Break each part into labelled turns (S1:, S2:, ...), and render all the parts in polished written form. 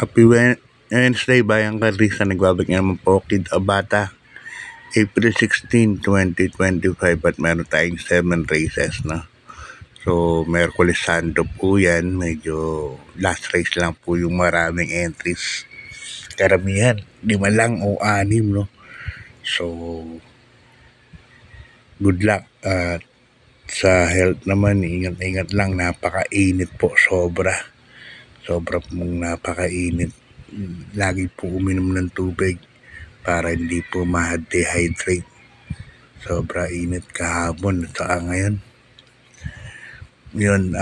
S1: Happy Wednesday, Bayang Karisa. Nagbabalik naman po, Kid Abata. April 16, 2025 at meron tayong 7 races na. So, Merkulis Santo po yan. Medyo last race lang po yung maraming entries. Karamihan, 5 lang o 6, no? So, good luck. At sa health naman, ingat-ingat lang. Napakainit po, sobra pong napakainit. Lagi po uminom ng tubig para hindi po ma-dehydrate. Sobra init kahapon at saka ngayon. Yun,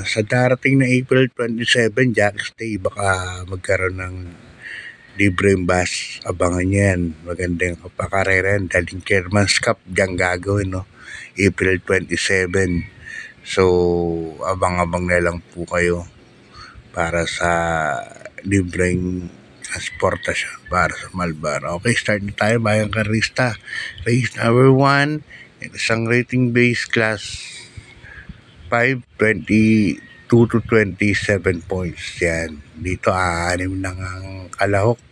S1: sa darating na April 27, Jack's Day, baka magkaroon ng libreng bus. Abangan yan. Magandang pakarera yan. Daling Chairman's Cup, diyan gagawin, no? April 27. So, abang-abang na lang po kayo para sa libreng transportasyon para sa Malbar. Okay, start na tayo, Bayang Karista. Race number 1, isang rating base class 5, 22 to 27 points. Yan. Dito, 6 na ang kalahok.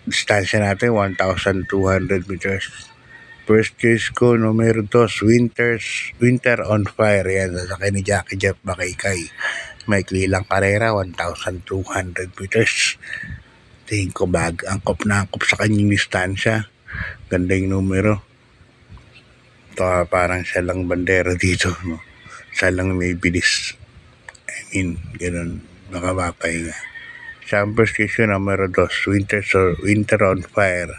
S1: Distansya natin, 1,200 meters. First choice ko, numero 2, Winter on Fire. Yan, sasakay ni Jackie Jeff Bakaykay. May kilang karera, 1,200 meters. Tingin ko angkop na angkop sa kanyang distansya. Ganda yung numero. Ito, parang siya lang bandera dito, no? Siya lang may bilis. Ganun, baka mapahinga. First choice ko, numero 2, Winter on Fire.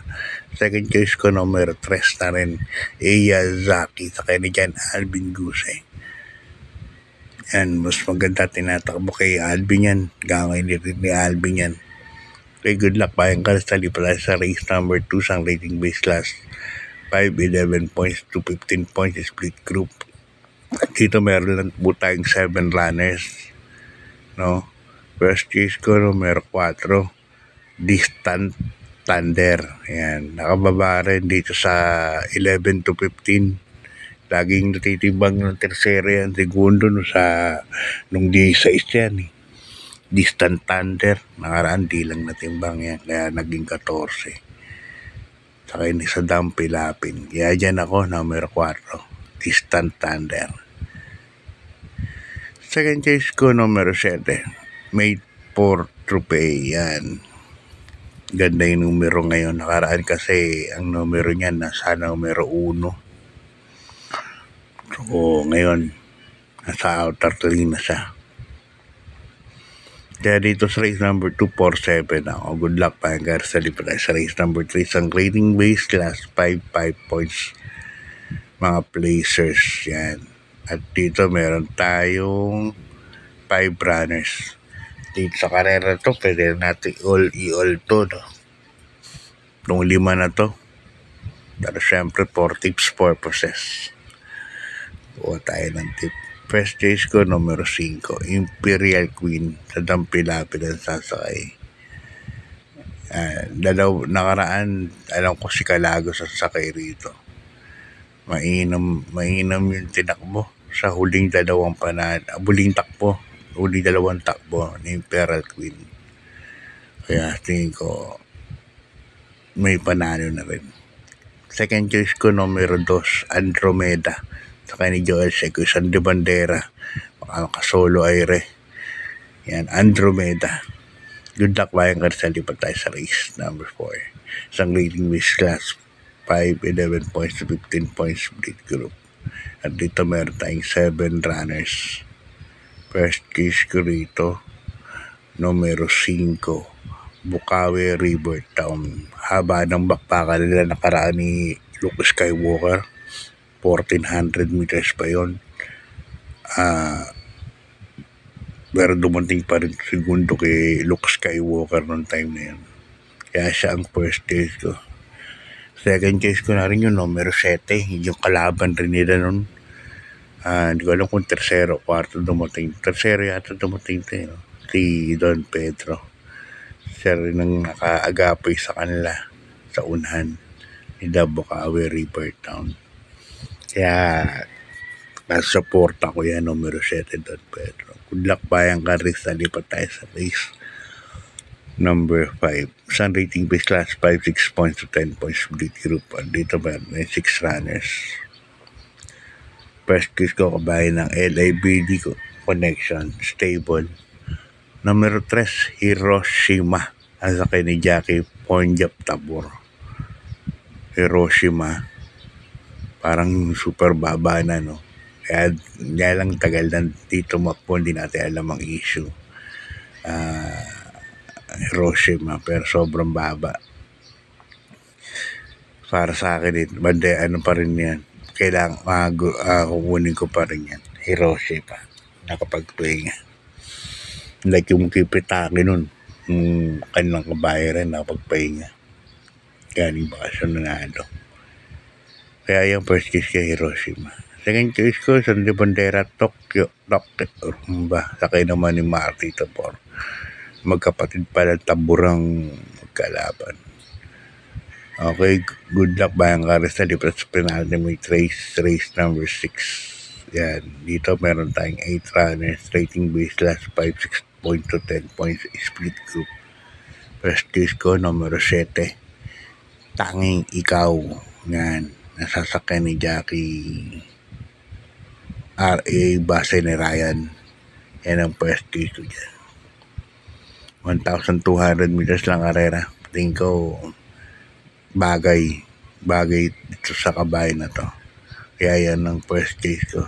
S1: Second choice ko, numero 3 na rin, Iyazaki. Sa kanya dyan, Alvin Guse. Yan, mas maganda tinatakbo kay Alvin yan. Gawin rin ni Alvin yan. Okay, good luck, Bayang Karista. Lipat sa race number 2 sang rating base class 5, 11 points to 15 points split group. Dito meron lang po tayong 7 runners, no? First choice ko, numero 4, Distant Thunder. Yan, nakababa rin dito sa 11 to 15. Laging natitimbang ng tercero yan, segundo nung D6 yan eh. Distant Thunder, nakaraan di lang natimbang yan, kaya naging 14. Saka ni sa Dampilapin. Kaya dyan ako, numero 4, Distant Thunder. Second choice ko, numero 7, Made for Trophy. Yan. Ganda yung numero ngayon. Nakaraan kasi ang numero niya nasa numero 1. So, ngayon, nasa outer lane na siya. Kaya dito sa race number 2, 4-7 ako. Good luck, Bayang Karista. Lipat sa race number 3, isang rating base class 5 points. Mga placers, yan. At dito meron tayong 5 runners. Dito sa karera to, pwede natin i-all to, no? Itong 5 na to. Pero syempre, for tips purposes. Kuha tayo ng tip. First choice ko, numero 5, Imperial Queen. Sa Dampilapin ang sasakay. Nakaraan, alam ko si Calago sa sasakay rito. Mainam yung tinakbo sa huling dalawang takbo ni Imperial Queen. Kaya tingin ko may panalo na rin. Second choice ko, numero 2, Andromeda. Saka ni Joel Seco, isang de bandera. Baka makasolo aire. Yan, Andromeda. Good luck, Bayang Karista. Lipat tayo sa race number 4. Isang rating base class 5, 11 points to 15 points split group. At dito meron tayong 7 runners. First case ko rito, numero 5, Bukawi River Town. Haba ng bakbakan nila nakaraan ni Luke Skywalker. 1,400 meters pa yun. Pero dumating pa rin segundo kay Luke Skywalker noong time na yun. Kaya siya ang first case ko. Second case ko na rin yung numero 7. Yung kalaban rin nila nun. Hindi ko alam kung tercero, kwarto dumating. Tercero yata dumating tayo, no? Si Don Pedro. Siya rin ang nakaagapoy sa kanila sa unahan ni Bukawi River Town. Kaya nasupport ako yan, numero 7, Don Pedro. Good luck, Bayang Karista. Lipat tayo sa race Number 5, Sun rating base class 5, 6 points to 10 points split group. Dito ba may 6 runners. First case ko kabayan ng LABD connection, stable. Numero 3, Hiroshima. Ang sakay ni Jackie Ponjap Tabor. Hiroshima. Parang super baba na, no? Kaya lang tagal na dito makpo, hindi natin alam ang issue. Hiroshima, pero sobrang baba. Para sa akin, ano pa rin yan. Kailangan kukunin ko pa rin yan. Hiroshima. Nakapagpahinga. Like yung Kipitaki nun. Kanilang kabayaran nakapagpahinga. Galing bakasyon na nado. Kaya yung first case kay Hiroshima. Second case ko, San de Bandera, Tokyo, Rumba. Sakay naman ni Marty Tabor. Magkapatid pala taburang magkalaban. Okay, good luck Bayang Karista. Difference penalty may race number 6. Yan, dito meron tayong 8 runners. Rating base last 5, 6 points to 10 points split group. First case ko, numero 7. Tanging Ikaw. Yan, nasasakyan ni Jackie R.A. base ni Ryan. Yan ang first case ko dyan. 1,200 meters lang karera. Tingin ko bagay dito sa kabayan na to. Kaya yan ang first case ko.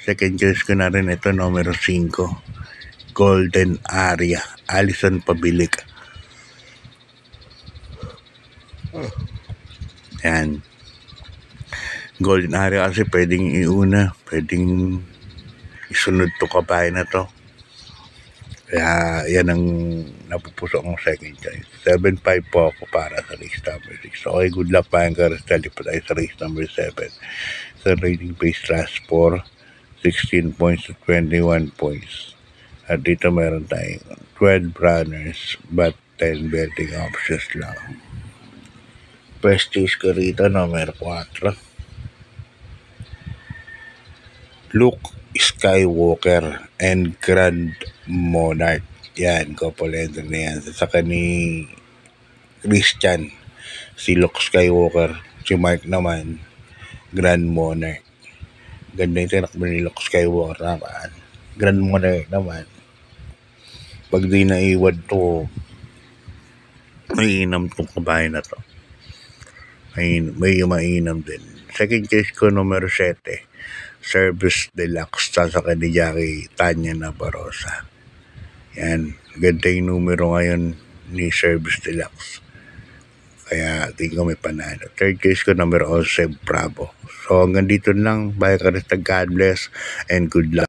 S1: Second case ko na rin ito, numero 5. Golden Area. Alison Pabilik. Yan. Golden Area kasi pwedeng iuna. Pwedeng isunod to kabayan na to. Kaya yan ang napupuso kong second choice. 7-5 po ako para sa race number 6. Okay, good luck Bayang Karista. Pa tayo sa race number 7. Sa rating base last 4, 16 points to 21 points. At dito meron tayong 12 runners but 10 betting options lang. First case ko rito, number 4. Luke Skywalker and Grand Monarch. Yan, couple entry na yan. Saka ni Christian, si Luke Skywalker, si Mark naman, Grand Monarch. Ganda yung tinakbo ni Luke Skywalker naman. Grand Monarch naman. Pag di naiwad to, mainam tong kabayan na to. May mainam din. Second case ko, numero 7. Service Deluxe. Sasakay ni Jackie Tanya Nabarosa. Yan. Ganda yung numero ngayon ni Service Deluxe. Kaya tingin ko may panalo. Third case ko, number 11, Bravo. So hanggang dito lang. Bayang Karista, God bless and good luck.